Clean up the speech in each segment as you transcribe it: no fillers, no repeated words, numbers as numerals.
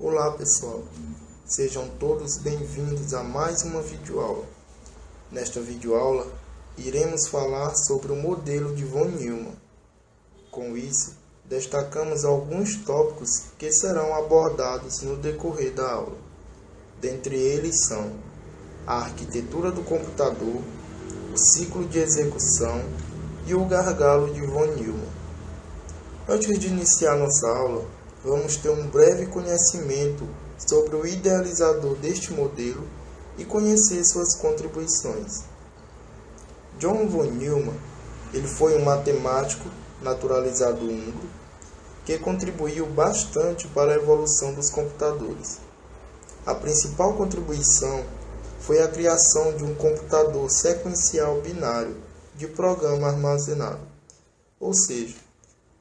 Olá pessoal, sejam todos bem-vindos a mais uma videoaula. Nesta videoaula, iremos falar sobre o modelo de von Neumann. Com isso, destacamos alguns tópicos que serão abordados no decorrer da aula. Dentre eles são a arquitetura do computador, o ciclo de execução e o gargalo de von Neumann. Antes de iniciar nossa aula, vamos ter um breve conhecimento sobre o idealizador deste modelo e conhecer suas contribuições. John von Neumann, ele foi um matemático naturalizado húngaro que contribuiu bastante para a evolução dos computadores. A principal contribuição foi a criação de um computador sequencial binário de programa armazenado. Ou seja,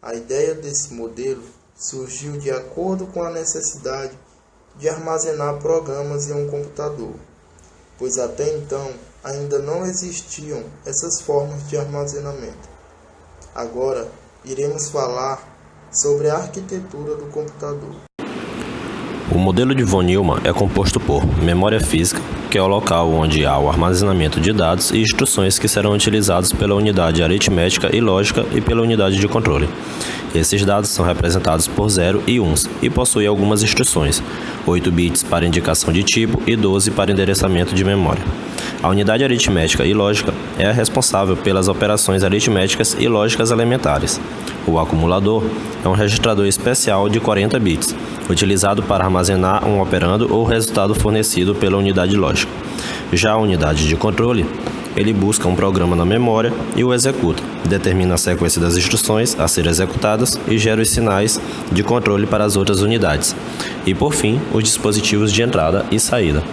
a ideia desse modelo surgiu de acordo com a necessidade de armazenar programas em um computador, pois até então ainda não existiam essas formas de armazenamento. Agora, iremos falar sobre a arquitetura do computador. O modelo de von Neumann é composto por memória física, que é o local onde há o armazenamento de dados e instruções que serão utilizados pela unidade aritmética e lógica e pela unidade de controle. Esses dados são representados por 0 e 1 e possuem algumas instruções, 8 bits para indicação de tipo e 12 para endereçamento de memória. A unidade aritmética e lógica é a responsável pelas operações aritméticas e lógicas elementares. O acumulador é um registrador especial de 40 bits, utilizado para armazenar um operando ou resultado fornecido pela unidade lógica. Já a unidade de controle, ele busca um programa na memória e o executa, determina a sequência das instruções a ser executadas e gera os sinais de controle para as outras unidades. E, por fim, os dispositivos de entrada e saída,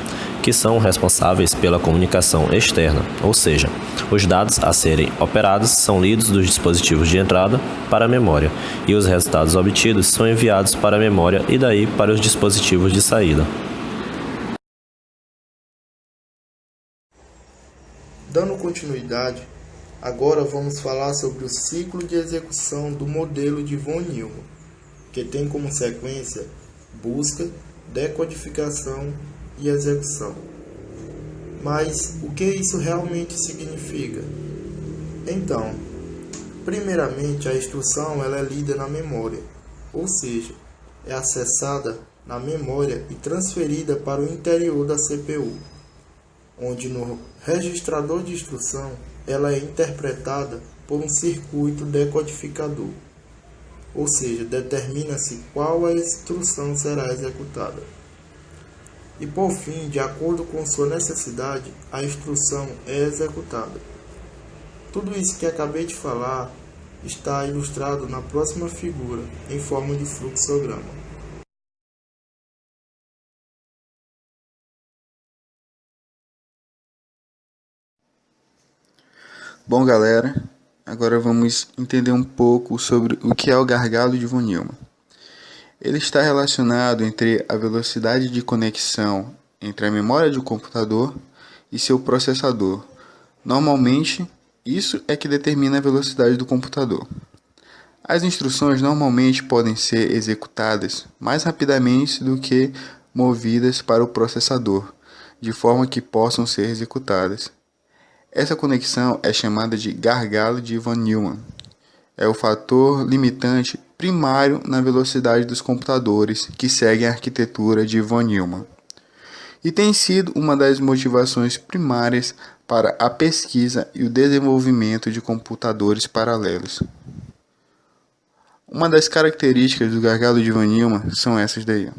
que são responsáveis pela comunicação externa, ou seja, os dados a serem operados são lidos dos dispositivos de entrada para a memória e os resultados obtidos são enviados para a memória e daí para os dispositivos de saída. Dando continuidade, agora vamos falar sobre o ciclo de execução do modelo de von Neumann, que tem como sequência busca, decodificação e execução. Mas o que isso realmente significa? Então, primeiramente a instrução ela é lida na memória, ou seja, é acessada na memória e transferida para o interior da CPU, onde no registrador de instrução ela é interpretada por um circuito decodificador, ou seja, determina-se qual a instrução será executada. E por fim, de acordo com sua necessidade, a instrução é executada. Tudo isso que acabei de falar está ilustrado na próxima figura, em forma de fluxograma. Bom, galera, agora vamos entender um pouco sobre o que é o gargalo de von Neumann. Ele está relacionado entre a velocidade de conexão entre a memória do computador e seu processador. Normalmente, isso é que determina a velocidade do computador. As instruções normalmente podem ser executadas mais rapidamente do que movidas para o processador, de forma que possam ser executadas. Essa conexão é chamada de gargalo de von Neumann. É o fator limitante primário na velocidade dos computadores que seguem a arquitetura de von Neumann, e tem sido uma das motivações primárias para a pesquisa e o desenvolvimento de computadores paralelos. Uma das características do gargalo de von Neumann são essas daí.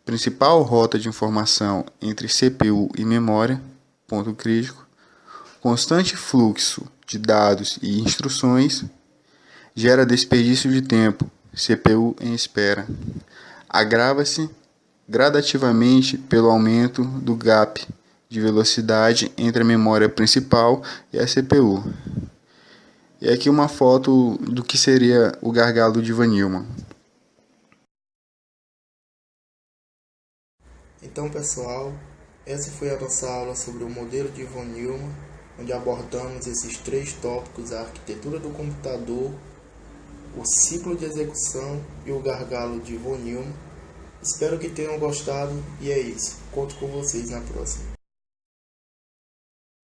Principal rota de informação entre CPU e memória, ponto crítico, constante fluxo de dados e instruções, gera desperdício de tempo, CPU em espera. Agrava-se gradativamente pelo aumento do gap de velocidade entre a memória principal e a CPU. E aqui uma foto do que seria o gargalo de von Neumann. Então, pessoal, essa foi a nossa aula sobre o modelo de von Neumann, onde abordamos esses 3 tópicos: a arquitetura do computador, o ciclo de execução e o gargalo de von Neumann. Espero que tenham gostado e é isso. Conto com vocês na próxima.